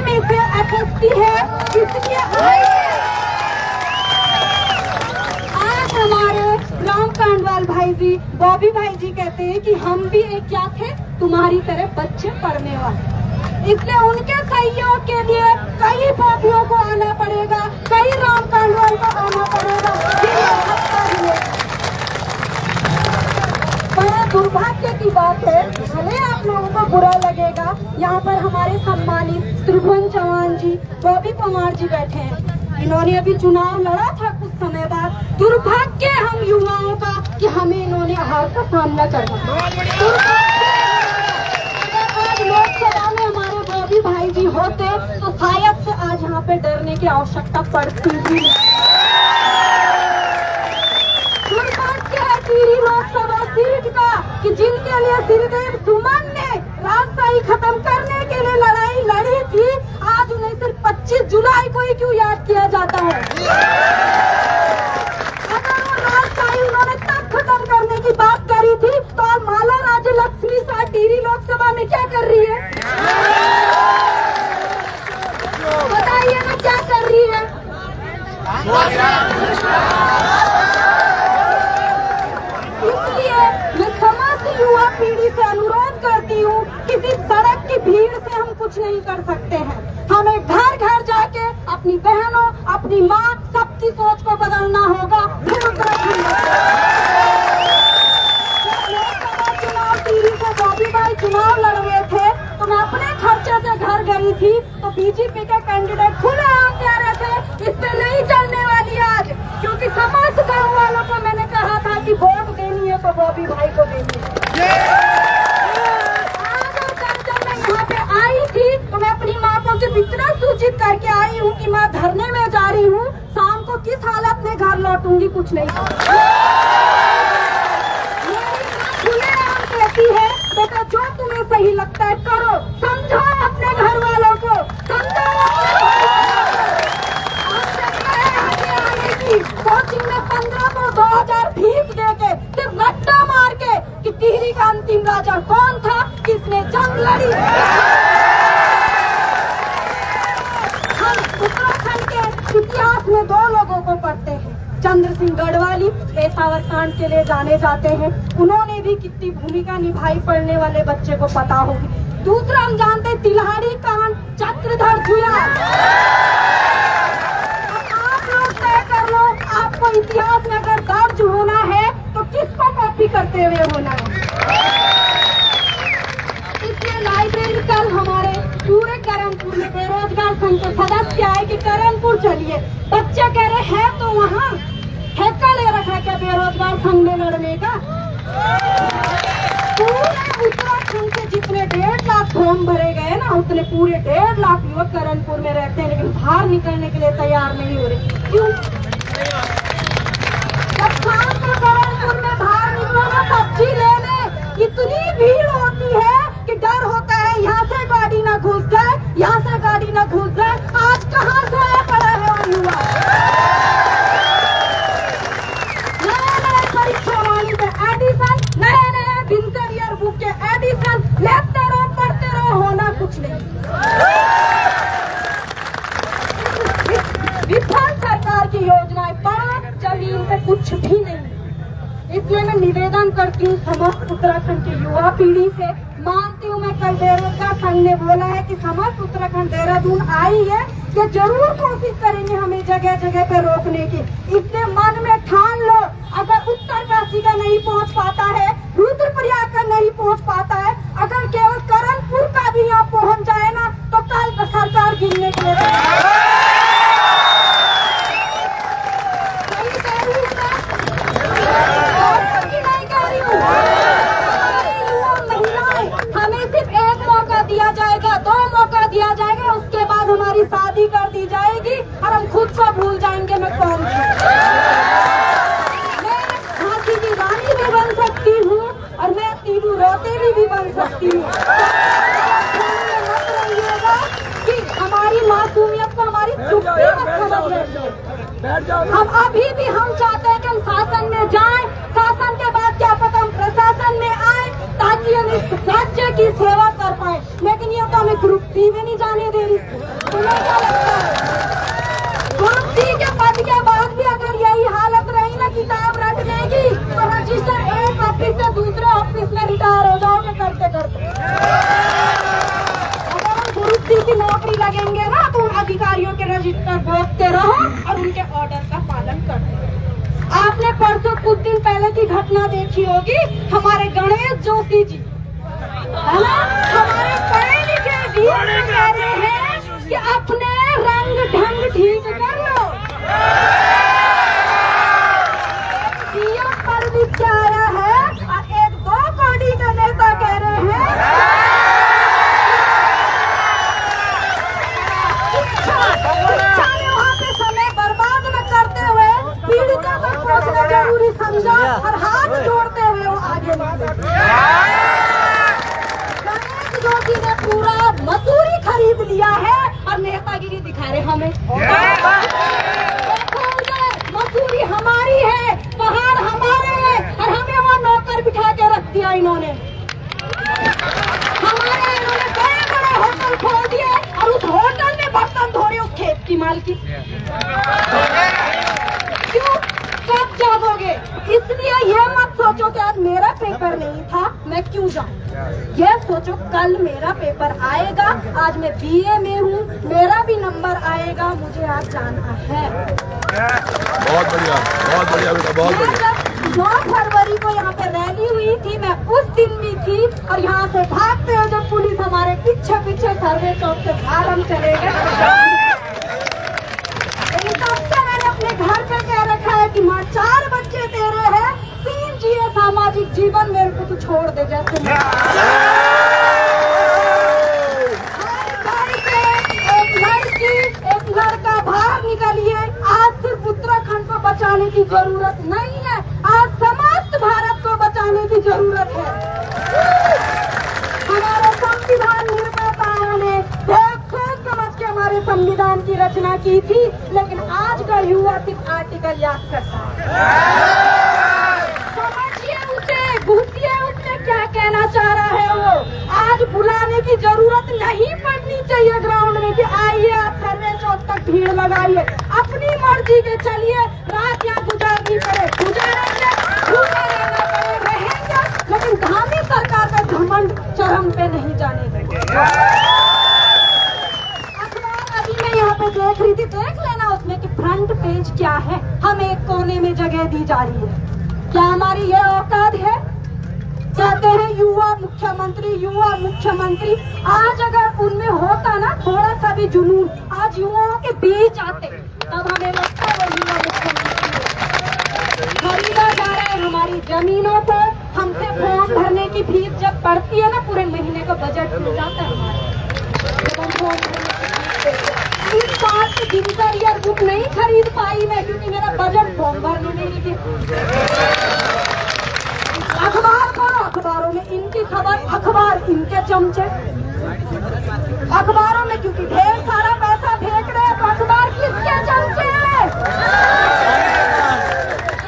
उन्हीं में से अठस्ती है। इसलिए आज हमारे राम कांडवाल भाई जी, बॉबी भाई जी कहते हैं कि हम भी एक क्या थे, तुम्हारी तरह बच्चे पढ़ने वाले। इसलिए उनके सहयोग के लिए कई बॉबियों को आना पड़ेगा, कई राम कांडवाल को आना पड़ेगा। बड़ा दुर्भाग्य की बात है, भले आप लोगों को बुरा लगेगा, यहाँ पर हमारे सम्मानित त्रिभुवन चौहान जी, बॉबी पवार जी बैठे हैं। इन्होंने अभी चुनाव लड़ा था कुछ समय बाद। दुर्भाग्य हम युवाओं का कि हमें इन्होंने हार का सामना करना। आज लोकसभा में हमारे बॉबी भाई जी होते तो शायद से आज यहाँ पे डरने की आवश्यकता पड़ती ही नहीं। दुर्भाग्य है टिहरी लोकसभा सीट का कि जिनके लिए श्रीदेव सुमन ने राजशाही खत्म करने के लिए लड़ाई लड़ी थी, आज उन्हें सिर्फ 25 जुलाई को ही क्यों याद किया जाता है? अगर वो राजशाही उन्होंने तब खत्म करने की बात करी थी तो आज माला राज्य लक्ष्मी शाह टिहरी लोकसभा में क्या कर रही है? बताइए ना क्या कर रही है? इसलिए मैं समस्त युवा पीढ़ी से अनुरोध करती हूँ, किसी सड़क की भीड़ से हम कुछ नहीं कर सकते हैं। हमें घर घर जाके अपनी बहनों, अपनी माँ, सबकी सोच को बदलना होगा। चुनाव टिहरी से बॉबी भाई चुनाव लड़ रहे थे तो मैं अपने खर्चे से घर गई थी, तो बीजेपी के कैंडिडेट खुलेआम कह रहे थे इस पे नहीं चलने वाली आज, क्योंकि समस्त गाँव वालों को मैंने कहा था कि वोट देनी है तो बॉबी भाई को देनी है। आज जब मैं यहाँ पे आई थी तो मैं अपनी माँ को सिर्फ इतना सूचित करके आई हूँ कि माँ धरने में जा रही हूँ, शाम को किस हालत में घर लौटूंगी कुछ नहीं कहती है। बेटा जो तुम्हें सही लगता है करो, समझाओ अपने घर वालों को, समझाओ कोचिंग में 15 को 2000 फीस देके सिर्फ रट्टा मार के कि टिहरी का अंतिम राजा कौन था, किसने जंग लड़ी। हम उत्तराखंड के इतिहास में 2 लोगों को पढ़ते हैं, चंद्र सिंह गढ़वाली पेशावर कांड के लिए जाने जाते हैं, उन्होंने भी कितनी भूमिका निभाई, पढ़ने वाले बच्चे को पता होगी। दूसरा हम जानते हैं तिलहारी कांड, चक्रधर जुया। आप लोग तय कर लो, आपको इतिहास में अगर दर्ज होना है तो किसको कॉपी करते हुए होना है। इसलिए लाइब्रेरी कल हमारे पूरे करणपुर में बेरोजगार संघ के सदस्य आए कि करणपुर चलिए, बच्चे कह रहे हैं तो वहाँ ठेका ले रखा है क्या बेरोजगार संघ में लड़ने का? पूरे उत्तराखंड से जितने 1.5 लाख फॉर्म भरे गए ना, उतने पूरे 1.5 लाख युवक करणपुर में रहते हैं, लेकिन बाहर निकलने के लिए तैयार नहीं हो रहे। क्यों? जब शाम को करणपुर में बाहर निकलो ना सब्जी लेने, इतनी भीड़ होती है कि डर होता है यहाँ से गाड़ी ना घुस जाए, यहाँ से गाड़ी ना घुस जाए। आज कहाँ सोया पड़ा है वो युवा? नए परीक्षा वाली में एडिशन, नए विंटर ईयर बुक के एडिशन, लेते रहो पढ़ते रहो, होना कुछ नहीं। विफल सरकार की योजनाएं पढ़ो, जमीन पे कुछ भी नहीं। इसलिए मैं निवेदन करती हूँ समस्त उत्तराखंड की युवा पीढ़ी से, मानती हूँ मैं कल बेरोजगार संघ ने बोला है कि समस्त उत्तराखंड देहरादून आई है कि जरूर कोशिश करेंगे हमें जगह जगह पे रोकने की। इसलिए मन में ठान लो, अगर उत्तरकाशी का नहीं पहुँच पाता है, रुद्रप्रयाग का नहीं पहुँच पाता है, अगर केवल करणपुर का भी यहाँ पहुँच जाए ना तो कल सरकार गिरने के लिए दिया जाएगा, 2 मौका दिया जाएगा, उसके बाद हमारी शादी कर दी जाएगी और हम खुद को भूल जाएंगे मैं कौन हूँ। मैं झांसी की रानी भी बन सकती हूँ और मैं तीनू रोतेली भी बन सकती हूँ। मत रहिएगा कि हमारी मासूमियत को हमारी चुप्पी मत समझ रहे। हम अभी भी हम चाहते हैं कि हम शासन में जाएं, शासन के बाद क्या पता हम प्रशासन में आए, ताकि ताकि हम इस राज्य की सेवा कर पाए। लेकिन ये तो हमें ग्रुप सी में नहीं जाने दे रही। तुम्हें क्या लगता है ग्रुप सी के पद के बाद भी अगर यही हालत रही ना किताब रटने की, तो रजिस्टर एक ऑफिस से दूसरे ऑफिस में रिटायर हो जाओगे करते करते। अगर हम ग्रुप सी की नौकरी लगेंगे ना तो उन अधिकारियों के रजिस्टर बोलते रहो और उनके ऑर्डर का पालन करते रहो। आपने परसों कुछ दिन पहले की घटना देखी होगी, हमारे गणेश जोशी जी है ना, हमारे पढ़े लिखे वीर कह रहे हैं कि अपने रंग ढंग ठीक कर लो। सीएम पर भी क्या आया है और एक दो कौड़ी का नेता कह रहे हैं शिक्षा में वहाँ पे समय बर्बाद न करते हुए पीड़ितों तक पहुँचना जरूरी समझा और हाथ जोड़ते हुए वो आगे बढ़े। गणेश जोशी ने पूरा मसूरी खरीद लिया है और नेतागिरी दिखा रहे हमें। मसूरी हमारी है, पहाड़ हमारे हैं और हमें वहाँ नौकर बिठा के रख दिया इन्होंने। हमारे इन्होंने बड़े बड़े होटल खोल दिए और उस होटल में बर्तन धो रहे उस खेत की मालकी। क्यों? कब जागोगे? इसलिए ये मत सोचो कि आज मेरा पेपर नहीं था मैं क्यों जाऊं। ये सोचो कल मेरा पेपर आएगा, आज मैं बीए में हूँ, मेरा भी नंबर आएगा, मुझे आज जाना है। बहुत बढ़िया बेटा, बहुत बढ़िया। 9 फरवरी को यहाँ पे रैली हुई थी, मैं उस दिन भी थी और यहाँ से भागते हुए जब पुलिस हमारे पीछे पीछे सर्वे चौक से बाहर हम चले गए। तब से मैंने अपने घर पे कह रखा है कि माँ 4 बच्चे तेरे हैं, 3 जिए सामाजिक जीवन, मेरे को तू छोड़ दे। जैसे एक लड़की एक लड़का बाहर निकलिए, आज सिर्फ उत्तराखंड को बचाने की जरूरत नहीं है, आज समस्त भारत को बचाने की जरूरत है। हमारे संविधान निर्माताओं ने बहुत सोच समझ के हमारे संविधान की रचना की थी, लेकिन आज का युवा सिर्फ आर्टिकल याद करता है। समझिए उसे, घुसिए उससे क्या कहना चाह रहा है वो। आज बुलाने की जरूरत नहीं पड़नी चाहिए ग्राउंड में कि आइए आप सर्वे चौक तक भीड़ लगाइए, अपनी मर्जी के चलिए, रात यहाँ गुजारनी पड़े गुजारेंगे, भूखे रहना पड़े रहेंगे, लेकिन धामी सरकार का घमंड चरम पे नहीं जाने देंगे। अखबार अभी मैं यहाँ पे देख रही थी, देख लेना उसमें कि फ्रंट पेज क्या है, हमें एक कोने में जगह दी जा रही है। क्या हमारी ये औकात है? कहते हैं युवा मुख्यमंत्री, युवा मुख्यमंत्री। आज अगर उनमें होता ना थोड़ा सा भी जुनून, आज युवाओं के बीच आते, तब हमें लगता है वो युवा मुख्यमंत्री। खरीदा जा रहा है हमारी जमीनों को, हमसे फॉर्म भरने की फीस जब पड़ती है ना, पूरे महीने का बजट मिल जाता है हमारा। जब हम फॉर्म भरने की इस बात की दिनचर्या बुक नहीं खरीद पाई मैं, क्योंकि मेरा बजट फॉर्म भरने में नहीं थी। अखबार पढ़ो, अखबारों में इनकी खबर, अखबार इनके चमचे। अखबारों में क्योंकि ढेर सारा पैसा फेंक रहे हैं, तो अखबार किसके चमचे हैं?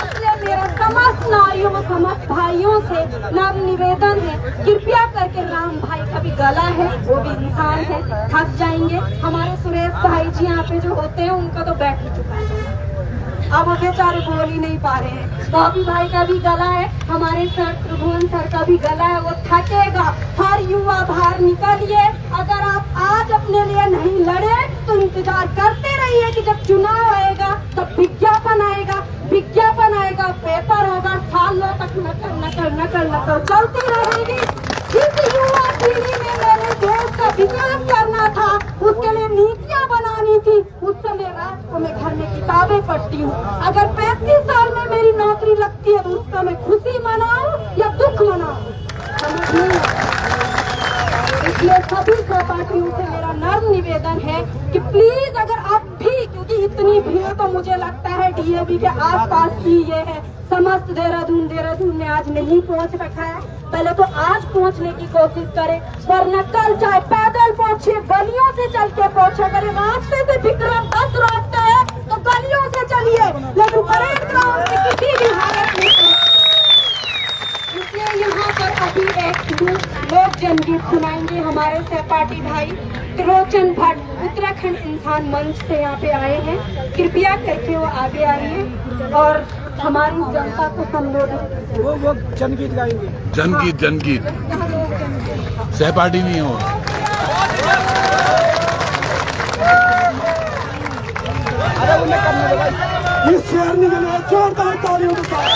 इसलिए मेरा समस्त नारियों, समस्त भाइयों से नव निवेदन है, कृपया करके राम भाई का भी गला है, वो भी इंसान है, थक जाएंगे। हमारे सुरेश भाई जी यहाँ पे जो होते हैं उनका तो बैठ ही चुका है, अब वो बेचारे बोल ही नहीं पा रहे हैं। बॉबी भाई का भी गला है, हमारे सर त्रिभुवन सर का भी गला है, वो थकेगा। हर युवा बाहर निकलिए, अगर आप आज अपने लिए नहीं लड़े तो इंतजार करते रहिए कि जब चुनाव आएगा तब विज्ञापन आएगा, विज्ञापन आएगा, पेपर होगा, सालों तक नकल चलती रहेगी। जिस युवा पीढ़ी में मेरे देश का विकास करना था, उसके लिए नीतियाँ बनानी थी, उस समय रात को मैं घर में किताबें पढ़ती हूँ। अगर 35 साल में मेरी नौकरी लगती है तो उस समय खुशी मनाऊं या दुख मनाऊं, समझ नहीं आता। इसलिए सभी सहपाठियों से मेरा नर्म निवेदन है कि प्लीज अगर आप भी, क्योंकि इतनी भीड़ तो मुझे लगता है डीएवी के आसपास ही ये है, समस्त देहरादून में आज नहीं पहुंच रखा है, पहले तो आज पहुंचने की कोशिश करें, वरना कल चाहे पैदल पहुंचे, गलियों से चल के पहुंचा करें। रास्ते से विक्रम बस रोकते हैं तो गलियों से चलिए, लेकिन परेड ग्राउंड में किसी भी हालत में। इसलिए यहाँ पर अभी एक हमारे सहपाठी भाई त्रिलोचन भट्ट उत्तराखंड इंसान मंच से यहाँ पे आए हैं। कृपया करके वो आगे आइए और हमारी जनता को संबोधित वो जनगीत गाएंगे। जनगीत जनगीत सहपाठी नहीं हो। अरे उन्हें करने दो भाई। इस शेर निकले जोरदार तालियों के साथ।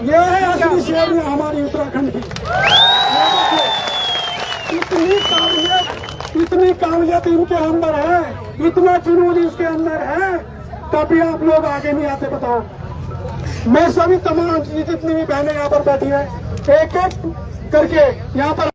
ये है असली शेर में हमारी उत्तराखंड की। इतनी काबिलियत इनके अंदर है, इतना जुनून इसके अंदर है, तभी आप लोग आगे नहीं आते। बताओ, मैं सभी तमाम जितनी भी बहनें यहाँ पर बैठी है, एक एक करके यहाँ पर